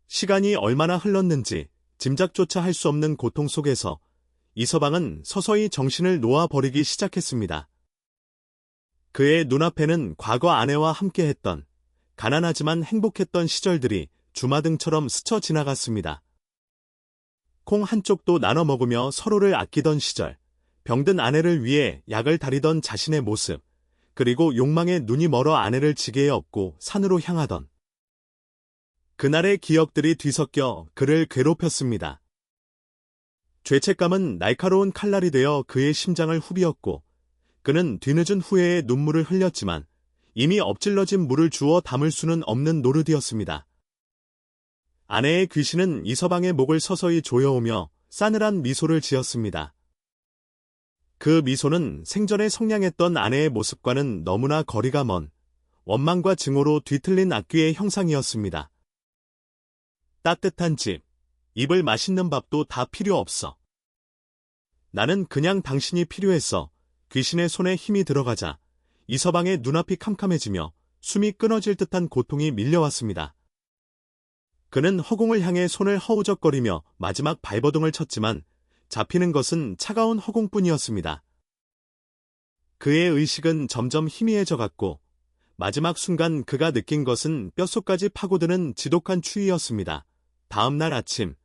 S1: 시간이 얼마나 흘렀는지 짐작조차 할 수 없는 고통 속에서 이서방은 서서히 정신을 놓아버리기 시작했습니다. 그의 눈앞에는 과거 아내와 함께했던 가난하지만 행복했던 시절들이 주마등처럼 스쳐 지나갔습니다. 콩 한쪽도 나눠 먹으며 서로를 아끼던 시절, 병든 아내를 위해 약을 다리던 자신의 모습, 그리고 욕망에 눈이 멀어 아내를 지게에 업고 산으로 향하던 그날의 기억들이 뒤섞여 그를 괴롭혔습니다. 죄책감은 날카로운 칼날이 되어 그의 심장을 후비었고 그는 뒤늦은 후회에 눈물을 흘렸지만 이미 엎질러진 물을 주워 담을 수는 없는 노릇이었습니다. 아내의 귀신은 이서방의 목을 서서히 조여오며 싸늘한 미소를 지었습니다. 그 미소는 생전에 성량했던 아내의 모습과는 너무나 거리가 먼 원망과 증오로 뒤틀린 악귀의 형상이었습니다. 따뜻한 집, 입을 맛있는 밥도 다 필요 없어. 나는 그냥 당신이 필요했어. 귀신의 손에 힘이 들어가자 이서방의 눈앞이 캄캄해지며 숨이 끊어질 듯한 고통이 밀려왔습니다. 그는 허공을 향해 손을 허우적거리며 마지막 발버둥을 쳤지만 잡히는 것은 차가운 허공뿐이었습니다. 그의 의식은 점점 희미해져갔고 마지막 순간 그가 느낀 것은 뼛속까지 파고드는 지독한 추위였습니다. 다음 날 아침,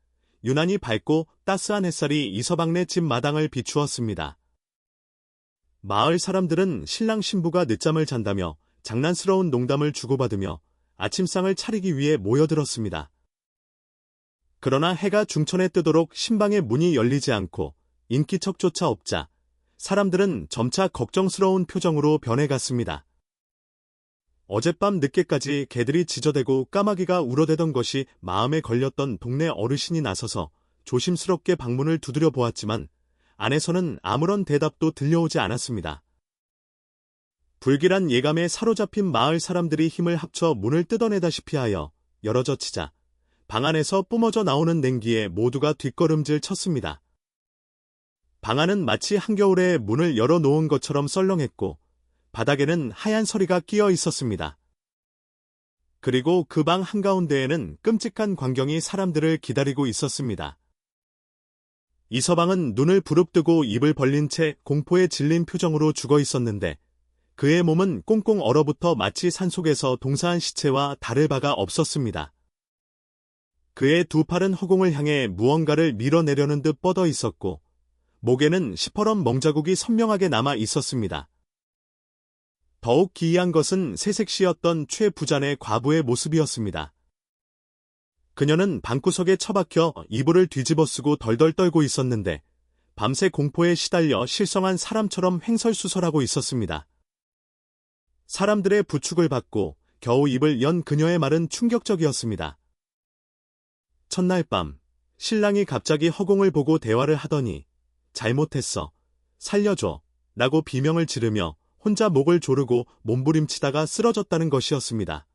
S1: 유난히 밝고 따스한 햇살이 이서방네 집 마당을 비추었습니다. 마을 사람들은 신랑 신부가 늦잠을 잔다며 장난스러운 농담을 주고받으며 아침상을 차리기 위해 모여들었습니다. 그러나 해가 중천에 뜨도록 신방의 문이 열리지 않고 인기척조차 없자 사람들은 점차 걱정스러운 표정으로 변해갔습니다. 어젯밤 늦게까지 개들이 짖어대고 까마귀가 울어대던 것이 마음에 걸렸던 동네 어르신이 나서서 조심스럽게 방문을 두드려 보았지만 안에서는 아무런 대답도 들려오지 않았습니다. 불길한 예감에 사로잡힌 마을 사람들이 힘을 합쳐 문을 뜯어내다시피 하여 열어젖히자 방 안에서 뿜어져 나오는 냉기에 모두가 뒷걸음질 쳤습니다. 방 안은 마치 한겨울에 문을 열어놓은 것처럼 썰렁했고 바닥에는 하얀 서리가 끼어 있었습니다. 그리고 그 방 한가운데에는 끔찍한 광경이 사람들을 기다리고 있었습니다. 이서방은 눈을 부릅뜨고 입을 벌린 채 공포에 질린 표정으로 죽어 있었는데 그의 몸은 꽁꽁 얼어붙어 마치 산속에서 동사한 시체와 다를 바가 없었습니다. 그의 두 팔은 허공을 향해 무언가를 밀어내려는 듯 뻗어 있었고 목에는 시퍼런 멍자국이 선명하게 남아 있었습니다. 더욱 기이한 것은 새색시였던 최부잔의 과부의 모습이었습니다. 그녀는 방구석에 처박혀 이불을 뒤집어 쓰고 덜덜 떨고 있었는데 밤새 공포에 시달려 실성한 사람처럼 횡설수설하고 있었습니다. 사람들의 부축을 받고 겨우 입을 연 그녀의 말은 충격적이었습니다. 첫날 밤, 신랑이 갑자기 허공을 보고 대화를 하더니 잘못했어, 살려줘 라고 비명을 지르며 혼자 목을 조르고 몸부림치다가 쓰러졌다는 것이었습니다.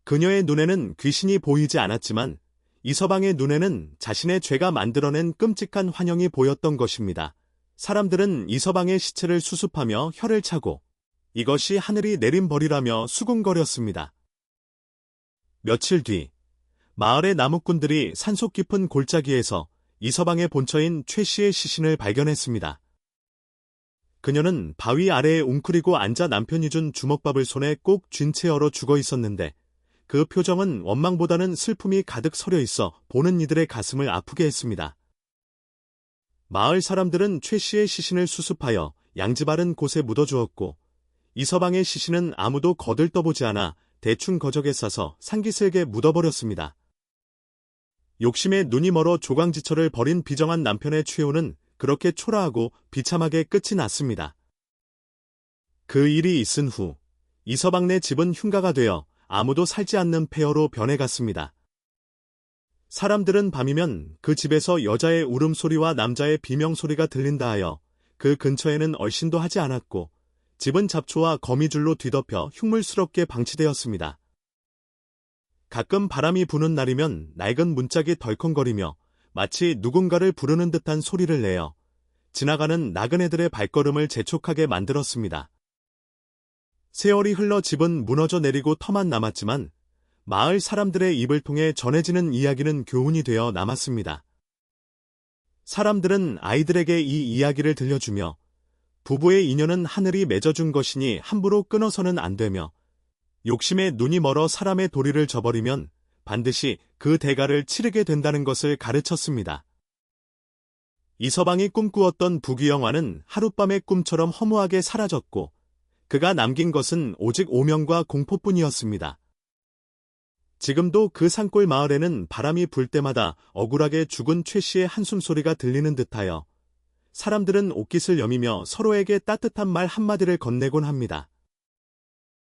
S1: 그녀의 눈에는 귀신이 보이지 않았지만 이서방의 눈에는 자신의 죄가 만들어낸 끔찍한 환영이 보였던 것입니다. 사람들은 이서방의 시체를 수습하며 혀를 차고 이것이 하늘이 내린 벌이라며 수군거렸습니다. 며칠 뒤 마을의 나무꾼들이 산속 깊은 골짜기에서 이서방의 본처인 최 씨의 시신을 발견했습니다. 그녀는 바위 아래에 웅크리고 앉아 남편이 준 주먹밥을 손에 꼭 쥔 채 얼어 죽어 있었는데 그 표정은 원망보다는 슬픔이 가득 서려 있어 보는 이들의 가슴을 아프게 했습니다. 마을 사람들은 최 씨의 시신을 수습하여 양지 바른 곳에 묻어주었고 이서방의 시신은 아무도 거들떠보지 않아 대충 거적에 싸서 상기슬게 묻어버렸습니다. 욕심에 눈이 멀어 조강지처를 버린 비정한 남편의 최후는 그렇게 초라하고 비참하게 끝이 났습니다. 그 일이 있은 후 이서방네 집은 흉가가 되어 아무도 살지 않는 폐허로 변해갔습니다. 사람들은 밤이면 그 집에서 여자의 울음소리와 남자의 비명소리가 들린다 하여 그 근처에는 얼씬도 하지 않았고 집은 잡초와 거미줄로 뒤덮여 흉물스럽게 방치되었습니다. 가끔 바람이 부는 날이면 낡은 문짝이 덜컹거리며 마치 누군가를 부르는 듯한 소리를 내어 지나가는 나그네들의 발걸음을 재촉하게 만들었습니다. 세월이 흘러 집은 무너져 내리고 터만 남았지만 마을 사람들의 입을 통해 전해지는 이야기는 교훈이 되어 남았습니다. 사람들은 아이들에게 이 이야기를 들려주며 부부의 인연은 하늘이 맺어준 것이니 함부로 끊어서는 안 되며 욕심에 눈이 멀어 사람의 도리를 저버리면 반드시 그 대가를 치르게 된다는 것을 가르쳤습니다. 이서방이 꿈꾸었던 부귀영화는 하룻밤의 꿈처럼 허무하게 사라졌고 그가 남긴 것은 오직 오명과 공포뿐이었습니다. 지금도 그 산골 마을에는 바람이 불 때마다 억울하게 죽은 최 씨의 한숨소리가 들리는 듯하여 사람들은 옷깃을 여미며 서로에게 따뜻한 말 한마디를 건네곤 합니다.